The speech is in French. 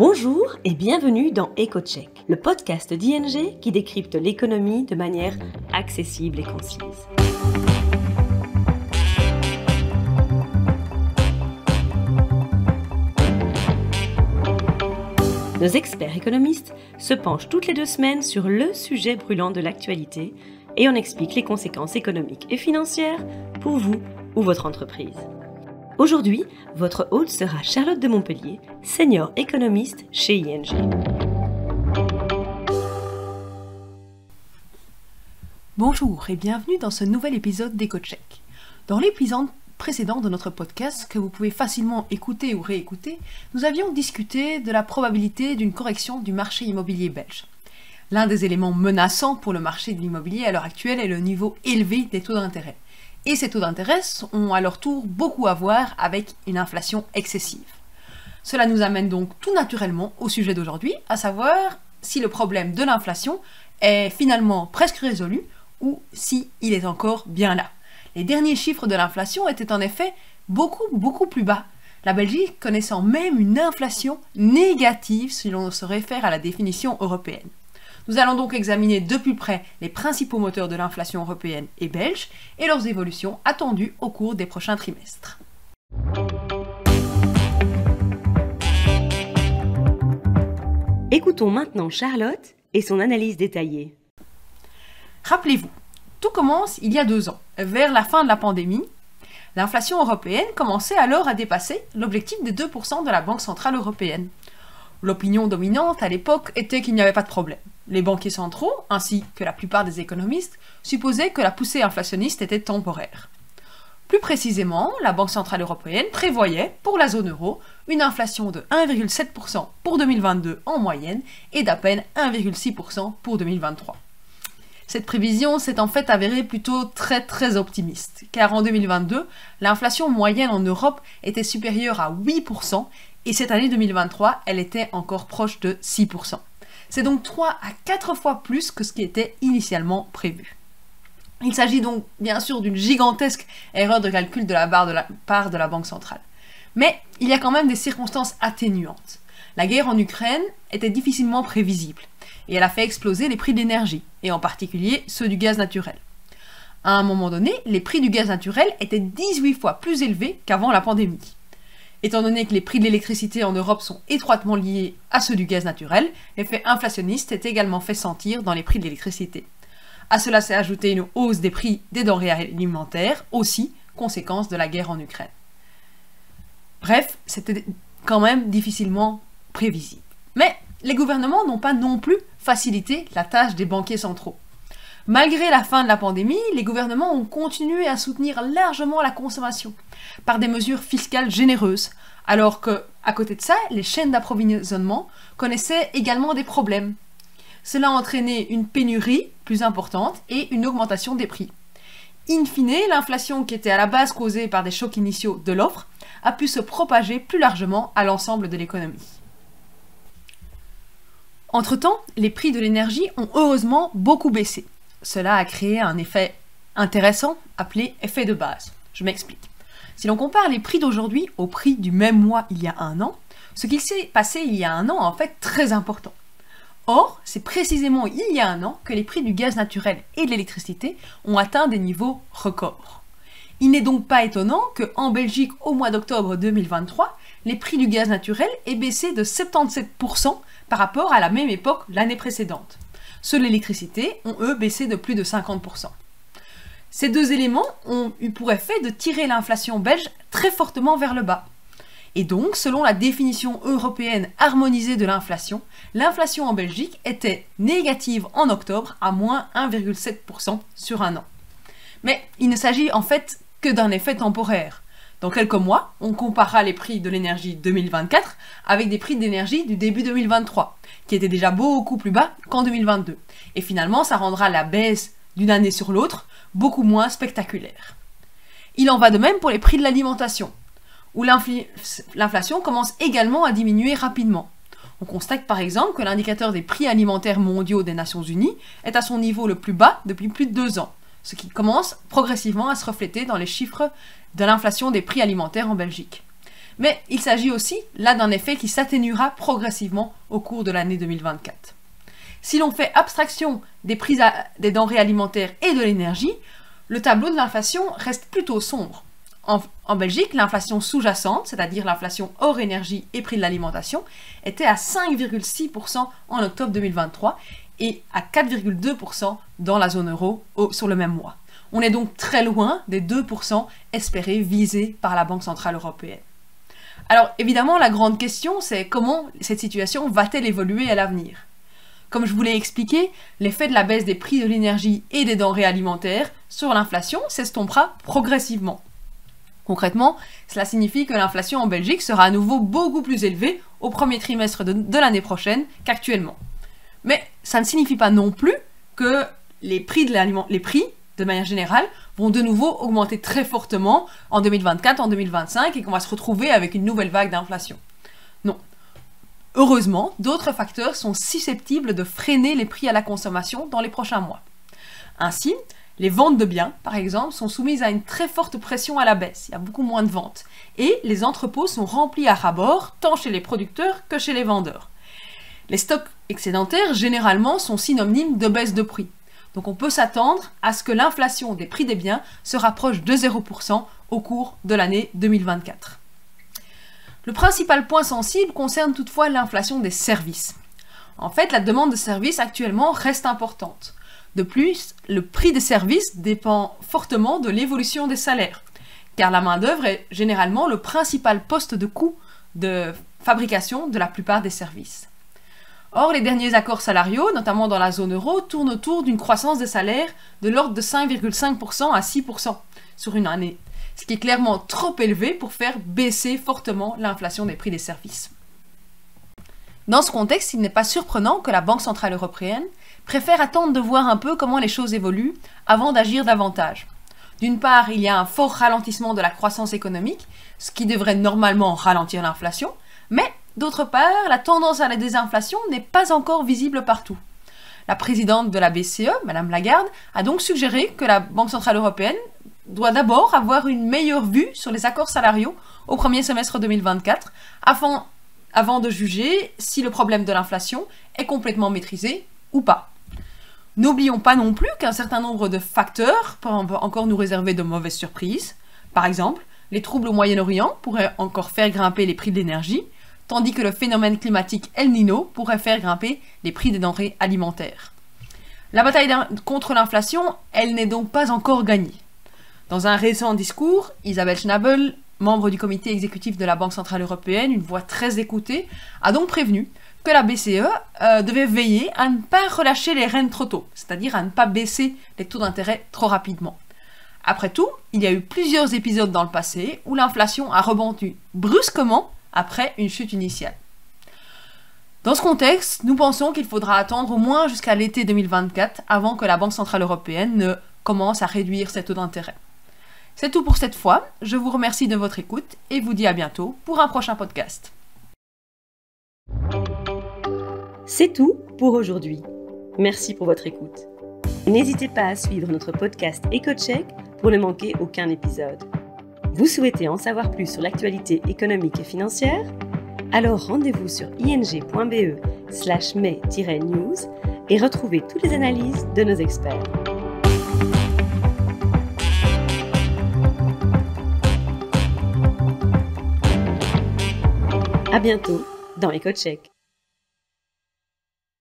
Bonjour et bienvenue dans EcoCheck, le podcast d'ING qui décrypte l'économie de manière accessible et concise. Nos experts économistes se penchent toutes les 2 semaines sur le sujet brûlant de l'actualité et on explique les conséquences économiques et financières pour vous ou votre entreprise. Aujourd'hui, votre hôte sera Charlotte de Montpellier, senior économiste chez ING. Bonjour et bienvenue dans ce nouvel épisode d'EcoCheck. Dans l'épisode précédent de notre podcast, que vous pouvez facilement écouter ou réécouter, nous avions discuté de la probabilité d'une correction du marché immobilier belge. L'un des éléments menaçants pour le marché de l'immobilier à l'heure actuelle est le niveau élevé des taux d'intérêt. Et ces taux d'intérêt ont à leur tour beaucoup à voir avec une inflation excessive. Cela nous amène donc tout naturellement au sujet d'aujourd'hui, à savoir si le problème de l'inflation est finalement presque résolu ou si il est encore bien là. Les derniers chiffres de l'inflation étaient en effet beaucoup plus bas. La Belgique connaissant même une inflation négative si l'on se réfère à la définition européenne. Nous allons donc examiner de plus près les principaux moteurs de l'inflation européenne et belge et leurs évolutions attendues au cours des prochains trimestres. Écoutons maintenant Charlotte et son analyse détaillée. Rappelez-vous, tout commence il y a 2 ans, vers la fin de la pandémie. L'inflation européenne commençait alors à dépasser l'objectif des 2% de la Banque centrale européenne. L'opinion dominante à l'époque était qu'il n'y avait pas de problème. Les banquiers centraux, ainsi que la plupart des économistes, supposaient que la poussée inflationniste était temporaire. Plus précisément, la Banque centrale européenne prévoyait, pour la zone euro, une inflation de 1,7% pour 2022 en moyenne et d'à peine 1,6% pour 2023. Cette prévision s'est en fait avérée plutôt très optimiste, car en 2022, l'inflation moyenne en Europe était supérieure à 8%, et cette année 2023, elle était encore proche de 6%. C'est donc 3 à 4 fois plus que ce qui était initialement prévu. Il s'agit donc bien sûr d'une gigantesque erreur de calcul de la part de la Banque centrale. Mais il y a quand même des circonstances atténuantes. La guerre en Ukraine était difficilement prévisible, et elle a fait exploser les prix de l'énergie, et en particulier ceux du gaz naturel. À un moment donné, les prix du gaz naturel étaient 18 fois plus élevés qu'avant la pandémie. Étant donné que les prix de l'électricité en Europe sont étroitement liés à ceux du gaz naturel, l'effet inflationniste est également fait sentir dans les prix de l'électricité. À cela s'est ajoutée une hausse des prix des denrées alimentaires, aussi conséquence de la guerre en Ukraine. Bref, c'était quand même difficilement prévisible. Mais les gouvernements n'ont pas non plus facilité la tâche des banquiers centraux. Malgré la fin de la pandémie, les gouvernements ont continué à soutenir largement la consommation par des mesures fiscales généreuses, alors que, à côté de ça, les chaînes d'approvisionnement connaissaient également des problèmes. Cela a entraîné une pénurie plus importante et une augmentation des prix. In fine, l'inflation qui était à la base causée par des chocs initiaux de l'offre a pu se propager plus largement à l'ensemble de l'économie. Entre-temps, les prix de l'énergie ont heureusement beaucoup baissé. Cela a créé un effet intéressant appelé effet de base. Je m'explique. Si l'on compare les prix d'aujourd'hui au prix du même mois il y a 1 an, ce qu'il s'est passé il y a 1 an est en fait très important. Or, c'est précisément il y a 1 an que les prix du gaz naturel et de l'électricité ont atteint des niveaux records. Il n'est donc pas étonnant qu'en Belgique, au mois d'octobre 2023, les prix du gaz naturel aient baissé de 77% par rapport à la même époque l'année précédente. Ceux de l'électricité ont, eux, baissé de plus de 50%. Ces 2 éléments ont eu pour effet de tirer l'inflation belge très fortement vers le bas. Et donc, selon la définition européenne harmonisée de l'inflation en Belgique était négative en octobre à moins 1,7% sur 1 an. Mais il ne s'agit en fait que d'un effet temporaire. Dans quelques mois, on comparera les prix de l'énergie 2024 avec des prix d'énergie du début 2023, qui étaient déjà beaucoup plus bas qu'en 2022. Et finalement, ça rendra la baisse d'une année sur l'autre beaucoup moins spectaculaire. Il en va de même pour les prix de l'alimentation, où l'inflation commence également à diminuer rapidement. On constate par exemple que l'indicateur des prix alimentaires mondiaux des Nations Unies est à son niveau le plus bas depuis plus de 2 ans, ce qui commence progressivement à se refléter dans les chiffres de l'inflation des prix alimentaires en Belgique. Mais il s'agit aussi là d'un effet qui s'atténuera progressivement au cours de l'année 2024. Si l'on fait abstraction des prix des denrées alimentaires et de l'énergie, le tableau de l'inflation reste plutôt sombre. En Belgique, l'inflation sous-jacente, c'est-à-dire l'inflation hors énergie et prix de l'alimentation, était à 5,6% en octobre 2023 et à 4,2% dans la zone euro sur le même mois. On est donc très loin des 2% espérés visés par la Banque centrale européenne. Alors évidemment, la grande question, c'est comment cette situation va-t-elle évoluer à l'avenir ? Comme je vous l'ai expliqué, l'effet de la baisse des prix de l'énergie et des denrées alimentaires sur l'inflation s'estompera progressivement. Concrètement, cela signifie que l'inflation en Belgique sera à nouveau beaucoup plus élevée au premier trimestre de l'année prochaine qu'actuellement. Mais ça ne signifie pas non plus que les prix, de manière générale, vont de nouveau augmenter très fortement en 2024, en 2025 et qu'on va se retrouver avec une nouvelle vague d'inflation. Non. Heureusement, d'autres facteurs sont susceptibles de freiner les prix à la consommation dans les prochains mois. Ainsi, les ventes de biens, par exemple, sont soumises à une très forte pression à la baisse. Il y a beaucoup moins de ventes. Et les entrepôts sont remplis à ras-bord, tant chez les producteurs que chez les vendeurs. Les stocks excédentaires, généralement, sont synonymes de baisse de prix. Donc on peut s'attendre à ce que l'inflation des prix des biens se rapproche de 0% au cours de l'année 2024. Le principal point sensible concerne toutefois l'inflation des services. En fait, la demande de services actuellement reste importante. De plus, le prix des services dépend fortement de l'évolution des salaires, car la main-d'œuvre est généralement le principal poste de coût de fabrication de la plupart des services. Or, les derniers accords salariaux, notamment dans la zone euro, tournent autour d'une croissance des salaires de l'ordre de 5,5% à 6% sur une année, ce qui est clairement trop élevé pour faire baisser fortement l'inflation des prix des services. Dans ce contexte, il n'est pas surprenant que la Banque centrale européenne préfère attendre de voir un peu comment les choses évoluent avant d'agir davantage. D'une part, il y a un fort ralentissement de la croissance économique, ce qui devrait normalement ralentir l'inflation, mais d'autre part, la tendance à la désinflation n'est pas encore visible partout. La présidente de la BCE, Madame Lagarde, a donc suggéré que la Banque centrale européenne doit d'abord avoir une meilleure vue sur les accords salariaux au premier semestre 2024, avant de juger si le problème de l'inflation est complètement maîtrisé ou pas. N'oublions pas non plus qu'un certain nombre de facteurs peuvent encore nous réserver de mauvaises surprises. Par exemple, les troubles au Moyen-Orient pourraient encore faire grimper les prix de l'énergie, tandis que le phénomène climatique El Niño pourrait faire grimper les prix des denrées alimentaires. La bataille contre l'inflation, elle n'est donc pas encore gagnée. Dans un récent discours, Isabelle Schnabel, membre du comité exécutif de la Banque centrale européenne, une voix très écoutée, a donc prévenu que la BCE devait veiller à ne pas relâcher les rênes trop tôt, c'est-à-dire à ne pas baisser les taux d'intérêt trop rapidement. Après tout, il y a eu plusieurs épisodes dans le passé où l'inflation a rebondi brusquement après une chute initiale. Dans ce contexte, nous pensons qu'il faudra attendre au moins jusqu'à l'été 2024 avant que la Banque centrale européenne ne commence à réduire ses taux d'intérêt. C'est tout pour cette fois, je vous remercie de votre écoute et vous dis à bientôt pour un prochain podcast. C'est tout pour aujourd'hui. Merci pour votre écoute. N'hésitez pas à suivre notre podcast EcoCheck pour ne manquer aucun épisode. Vous souhaitez en savoir plus sur l'actualité économique et financière ? Alors rendez-vous sur ing.be/mai-news et retrouvez toutes les analyses de nos experts. À bientôt dans EcoCheck.